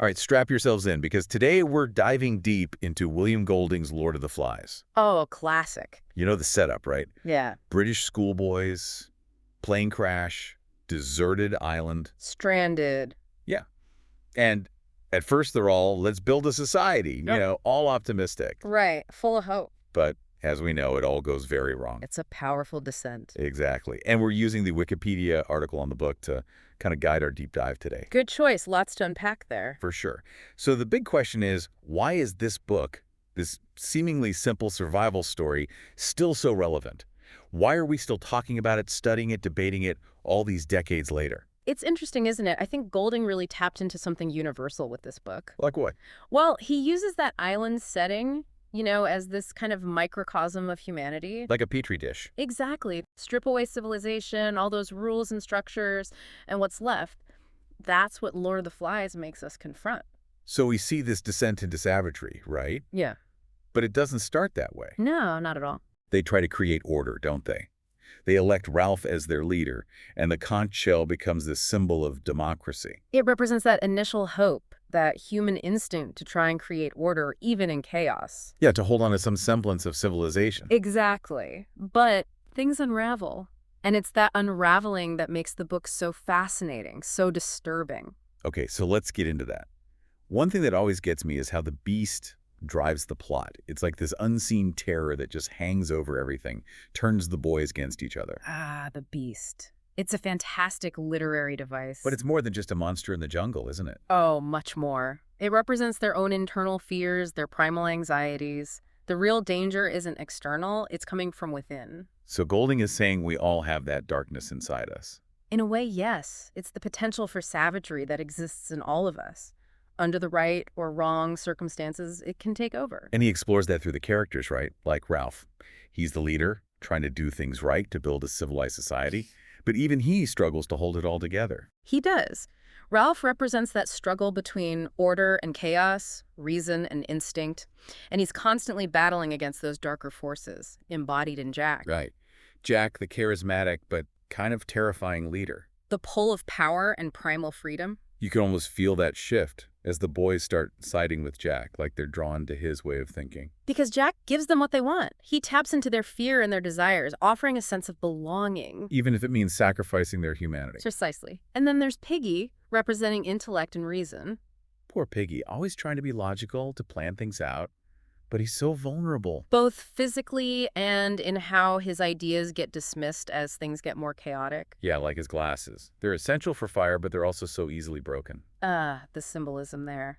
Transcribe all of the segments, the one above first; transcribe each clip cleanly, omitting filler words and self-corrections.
All right, strap yourselves in because today we're diving deep into William Golding's Lord of the Flies. Oh, classic. You know the setup, right? Yeah. British schoolboys, plane crash, deserted island. Stranded. Yeah. And at first they're all, let's build a society, Yep. all optimistic. Right. Full of hope. But as we know, it all goes very wrong. It's a powerful descent. Exactly. And we're using the Wikipedia article on the book to kind of guide our deep dive today. Good choice. Lots to unpack there. For sure. So the big question is, why is this book, this seemingly simple survival story, still so relevant? Why are we still talking about it, studying it, debating it all these decades later? It's interesting, isn't it? I think Golding really tapped into something universal with this book. Like what? Well, he uses that island setting, as this kind of microcosm of humanity. Like a petri dish. Exactly. Strip away civilization, all those rules and structures, and what's left. That's what Lord of the Flies makes us confront. So we see this descent into savagery, right? Yeah. But it doesn't start that way. No, not at all. They try to create order, don't they? They elect Ralph as their leader, and the conch shell becomes this symbol of democracy. It represents that initial hope, that human instinct to try and create order, even in chaos. Yeah, to hold on to some semblance of civilization. Exactly. But things unravel. And it's that unraveling that makes the book so fascinating, so disturbing. Okay, so let's get into that. One thing that always gets me is how the beast drives the plot. It's like this unseen terror that just hangs over everything, turns the boys against each other. Ah, the beast. It's a fantastic literary device. But it's more than just a monster in the jungle, isn't it? Oh, much more. It represents their own internal fears, their primal anxieties. The real danger isn't external, it's coming from within. So Golding is saying we all have that darkness inside us. In a way, yes. It's the potential for savagery that exists in all of us. Under the right or wrong circumstances, it can take over. And he explores that through the characters, right? Like Ralph. He's the leader, trying to do things right to build a civilized society. But even he struggles to hold it all together. He does. Ralph represents that struggle between order and chaos, reason and instinct, and he's constantly battling against those darker forces, embodied in Jack. Right. Jack, the charismatic but kind of terrifying leader. The pull of power and primal freedom. You can almost feel that shift as the boys start siding with Jack, like they're drawn to his way of thinking. Because Jack gives them what they want. He taps into their fear and their desires, offering a sense of belonging. Even if it means sacrificing their humanity. Precisely. And then there's Piggy, representing intellect and reason. Poor Piggy, always trying to be logical, to plan things out. But he's so vulnerable. Both physically and in how his ideas get dismissed as things get more chaotic. Yeah, like his glasses. They're essential for fire, but they're also so easily broken. Ah, the symbolism there.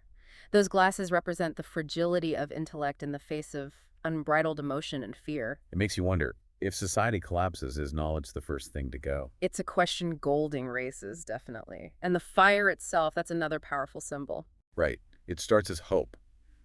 Those glasses represent the fragility of intellect in the face of unbridled emotion and fear. It makes you wonder, if society collapses, is knowledge the first thing to go? It's a question Golding raises, definitely. And the fire itself, that's another powerful symbol. Right. It starts as hope,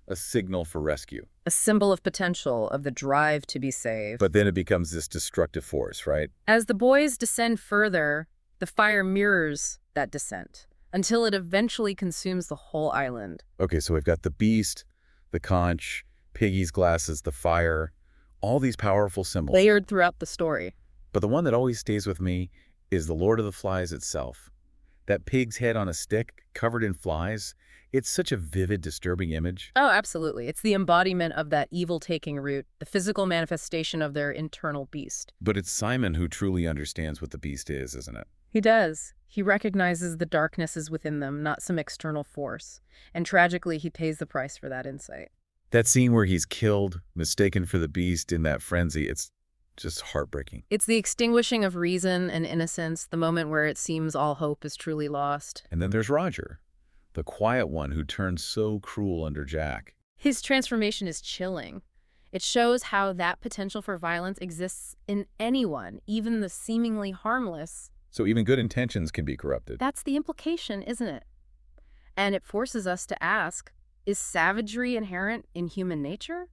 a signal for rescue. A symbol of potential, of the drive to be saved. But then it becomes this destructive force, right? As the boys descend further, the fire mirrors that descent until it eventually consumes the whole island. Okay, so we've got the beast, the conch, Piggy's glasses, the fire, all these powerful symbols. Layered throughout the story. But the one that always stays with me is the Lord of the Flies itself. That pig's head on a stick, covered in flies, it's such a vivid, disturbing image. Oh, absolutely. It's the embodiment of that evil-taking root, the physical manifestation of their internal beast. But it's Simon who truly understands what the beast is, isn't it? He does. He recognizes the darkness is within them, not some external force. And tragically, he pays the price for that insight. That scene where he's killed, mistaken for the beast in that frenzy, it's just heartbreaking. It's the extinguishing of reason and innocence, the moment where it seems all hope is truly lost. And then there's Roger, the quiet one who turns so cruel under Jack. His transformation is chilling. It shows how that potential for violence exists in anyone, even the seemingly harmless. So even good intentions can be corrupted. That's the implication, isn't it? And it forces us to ask, is savagery inherent in human nature?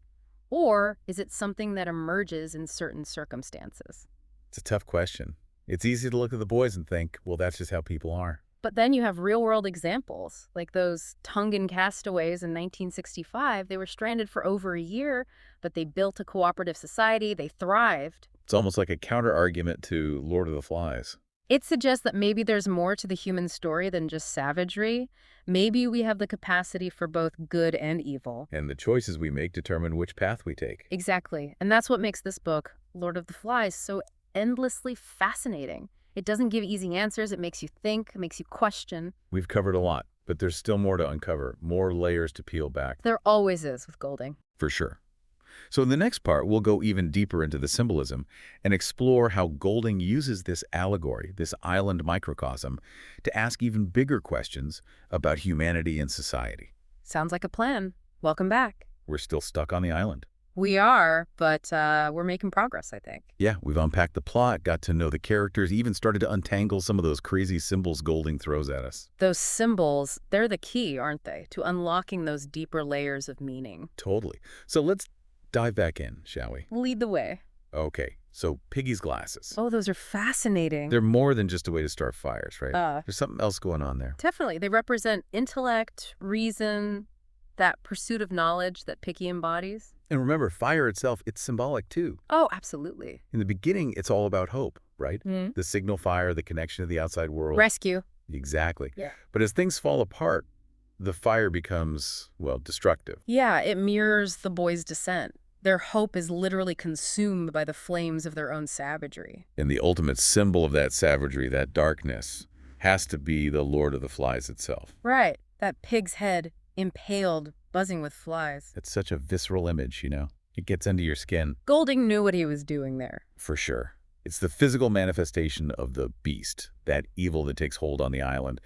Or is it something that emerges in certain circumstances? It's a tough question. It's easy to look at the boys and think, well, that's just how people are. But then you have real-world examples, like those Tongan castaways in 1965. They were stranded for over a year, but they built a cooperative society. They thrived. It's almost like a counter-argument to Lord of the Flies. It suggests that maybe there's more to the human story than just savagery. Maybe we have the capacity for both good and evil. And the choices we make determine which path we take. Exactly. And that's what makes this book, Lord of the Flies, so endlessly fascinating. It doesn't give easy answers. It makes you think, it makes you question. We've covered a lot, but there's still more to uncover, more layers to peel back. There always is with Golding. For sure. So in the next part, we'll go even deeper into the symbolism and explore how Golding uses this allegory, this island microcosm, to ask even bigger questions about humanity and society. Sounds like a plan. Welcome back. We're still stuck on the island. We are, but we're making progress, I think. Yeah, we've unpacked the plot, got to know the characters, even started to untangle some of those crazy symbols Golding throws at us. Those symbols, they're the key, aren't they, to unlocking those deeper layers of meaning. Totally. So let's dive back in, shall we? Lead the way. Okay, so Piggy's glasses. Oh, those are fascinating. They're more than just a way to start fires, right? Uh, There's something else going on there. Definitely. They represent intellect, reason, that pursuit of knowledge that Piggy embodies. And remember, fire itself, it's symbolic too. Oh, absolutely. In the beginning, it's all about hope, right? Mm. The signal fire, the connection to the outside world. Rescue. Exactly. Yeah. But as things fall apart, the fire becomes, well, destructive. Yeah, it mirrors the boys' descent. Their hope is literally consumed by the flames of their own savagery. And the ultimate symbol of that savagery, that darkness, has to be the Lord of the Flies itself. Right. That pig's head, impaled, buzzing with flies. It's such a visceral image, you know? It gets under your skin. Golding knew what he was doing there. For sure. It's the physical manifestation of the beast, that evil that takes hold on the island.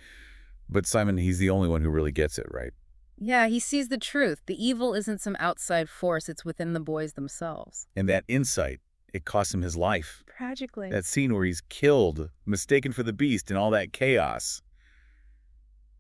But Simon, he's the only one who really gets it, right? Yeah, he sees the truth. The evil isn't some outside force, it's within the boys themselves. And that insight, it costs him his life. Tragically. That scene where he's killed, mistaken for the beast, and all that chaos.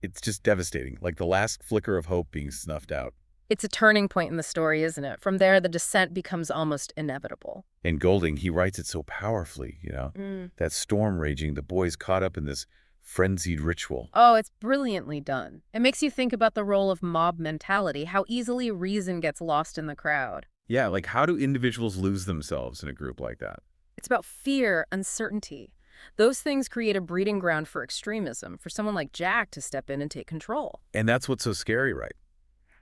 It's just devastating, like the last flicker of hope being snuffed out. It's a turning point in the story, isn't it? From there, the descent becomes almost inevitable. And Golding, he writes it so powerfully, you know? That storm raging, the boys caught up in this frenzied ritual. Oh, it's brilliantly done. It makes you think about the role of mob mentality, how easily reason gets lost in the crowd. Yeah, like how do individuals lose themselves in a group like that? It's about fear, uncertainty. Those things create a breeding ground for extremism, for someone like Jack to step in and take control. And that's what's so scary, right?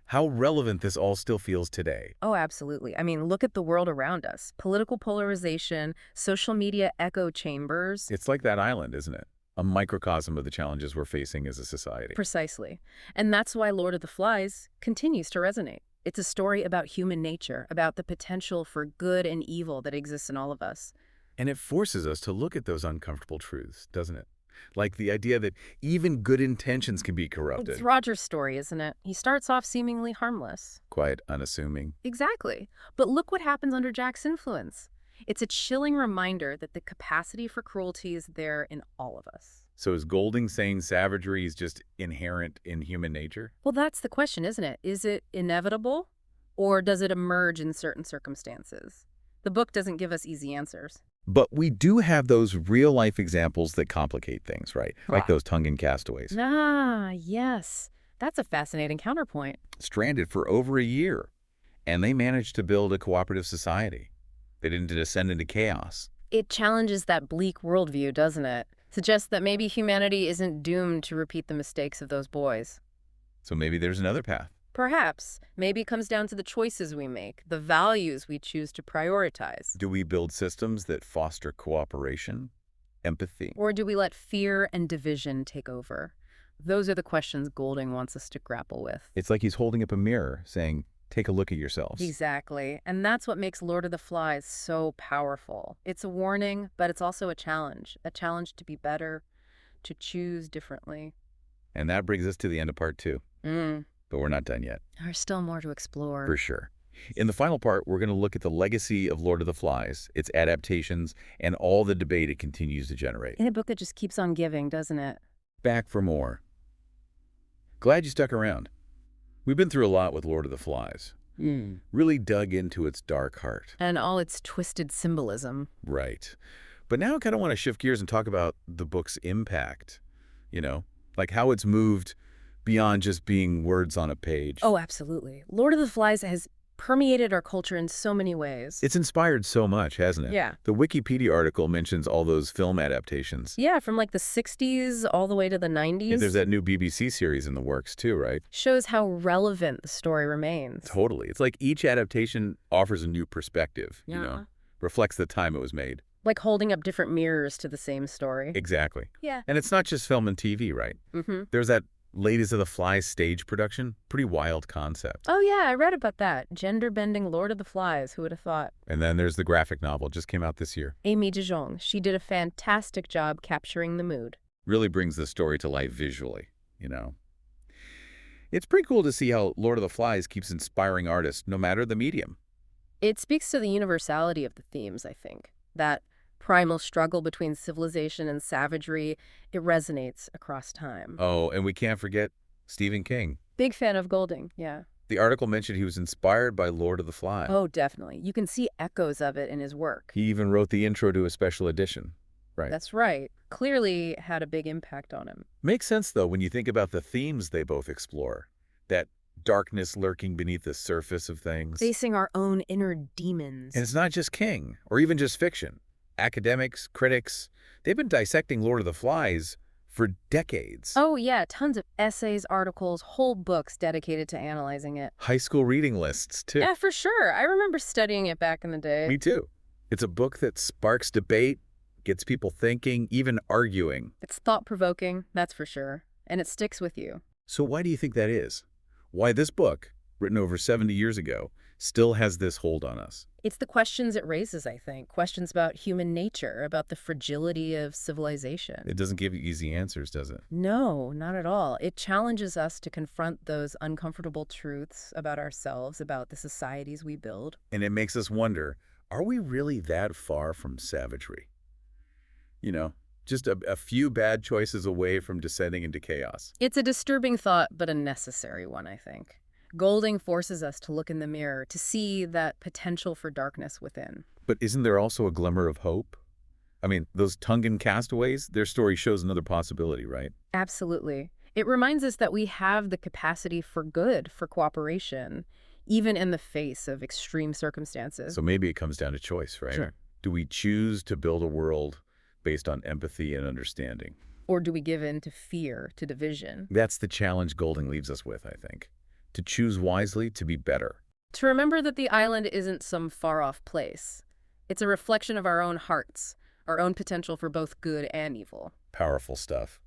How relevant this all still feels today. Oh, absolutely. I mean, look at the world around us. Political polarization, social media echo chambers. It's like that island, isn't it? A microcosm of the challenges we're facing as a society. Precisely. And that's why Lord of the Flies continues to resonate. It's a story about human nature, about the potential for good and evil that exists in all of us. And it forces us to look at those uncomfortable truths, doesn't it? Like the idea that even good intentions can be corrupted. It's Roger's story, isn't it? He starts off seemingly harmless. Quite unassuming. Exactly. But look what happens under Jack's influence. It's a chilling reminder that the capacity for cruelty is there in all of us. So is Golding saying savagery is just inherent in human nature? Well, that's the question, isn't it? Is it inevitable, or does it emerge in certain circumstances? The book doesn't give us easy answers. But we do have those real-life examples that complicate things, right? Like Right. those Tongan castaways. Ah, yes. That's a fascinating counterpoint. Stranded for over a year. And they managed to build a cooperative society. They didn't descend into chaos. It challenges that bleak worldview, doesn't it? Suggests that maybe humanity isn't doomed to repeat the mistakes of those boys. So maybe there's another path. Perhaps. Maybe it comes down to the choices we make, the values we choose to prioritize. Do we build systems that foster cooperation, empathy? Or do we let fear and division take over? Those are the questions Golding wants us to grapple with. It's like he's holding up a mirror saying, take a look at yourselves. Exactly. And that's what makes Lord of the Flies so powerful. It's a warning, but it's also a challenge to be better, to choose differently. And that brings us to the end of part 2. But we're not done yet. There's still more to explore. For sure. In the final part, we're going to look at the legacy of Lord of the Flies, its adaptations, and all the debate it continues to generate. In a book that just keeps on giving, doesn't it? Back for more. Glad you stuck around. We've been through a lot with Lord of the Flies. Really dug into its dark heart. And all its twisted symbolism. Right. But now I kind of want to shift gears and talk about the book's impact. You know, like how it's moved beyond just being words on a page. Oh, absolutely. Lord of the Flies has permeated our culture in so many ways. It's inspired so much, hasn't it? Yeah. The Wikipedia article mentions all those film adaptations. Yeah, from like the 60s all the way to the 90s. There's that new BBC series in the works too, right? Shows how relevant the story remains. Totally. It's like each adaptation offers a new perspective, reflects the time it was made. Like holding up different mirrors to the same story. Exactly. Yeah. And it's not just film and TV, right? Mm-hmm. There's that Ladies of the Flies stage production. Pretty wild concept. Oh, yeah, I read about that. Gender-bending Lord of the Flies. Who would have thought? And then there's the graphic novel, just came out this year. Amy DeJong. She did a fantastic job capturing the mood. Really brings the story to life visually, It's pretty cool to see how Lord of the Flies keeps inspiring artists, no matter the medium. It speaks to the universality of the themes, I think. That primal struggle between civilization and savagery, it resonates across time. Oh, and we can't forget Stephen King. Big fan of Golding, yeah. The article mentioned he was inspired by Lord of the Flies. Oh, definitely. You can see echoes of it in his work. He even wrote the intro to a special edition. Right. That's right. Clearly had a big impact on him. Makes sense, though, when you think about the themes they both explore. That darkness lurking beneath the surface of things. Facing our own inner demons. And it's not just King, or even just fiction. Academics, critics, they've been dissecting Lord of the Flies for decades. Oh, yeah, tons of essays, articles, whole books dedicated to analyzing it. High school reading lists, too. Yeah, for sure. I remember studying it back in the day. Me too. It's a book that sparks debate, gets people thinking, even arguing. It's thought-provoking, that's for sure. And it sticks with you. So why do you think that is? Why this book, written over 70 years ago, still has this hold on us? It's the questions it raises, I think. Questions about human nature, about the fragility of civilization. It doesn't give you easy answers, does it? No, not at all. It challenges us to confront those uncomfortable truths about ourselves, about the societies we build. And it makes us wonder, are we really that far from savagery? Just a few bad choices away from descending into chaos. It's a disturbing thought, but a necessary one, I think. Golding forces us to look in the mirror, to see that potential for darkness within. But isn't there also a glimmer of hope? I mean, those Tongan castaways, their story shows another possibility, right? Absolutely. It reminds us that we have the capacity for good, for cooperation, even in the face of extreme circumstances. So maybe it comes down to choice, right? Sure. Do we choose to build a world based on empathy and understanding? Or do we give in to fear, to division? That's the challenge Golding leaves us with, I think. To choose wisely, to be better. To remember that the island isn't some far-off place. It's a reflection of our own hearts, our own potential for both good and evil. Powerful stuff.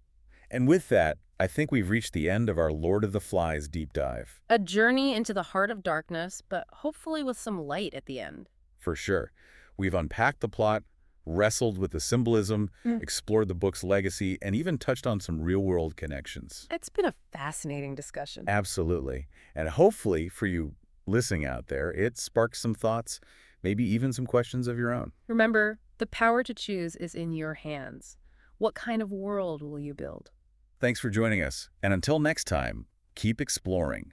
And with that, I think we've reached the end of our Lord of the Flies deep dive. A journey into the heart of darkness, but hopefully with some light at the end. For sure. We've unpacked the plot, wrestled with the symbolism, explored the book's legacy, and even touched on some real-world connections. It's been a fascinating discussion. Absolutely. And hopefully, for you listening out there, it sparks some thoughts, maybe even some questions of your own. Remember, the power to choose is in your hands. What kind of world will you build? Thanks for joining us. And until next time, keep exploring.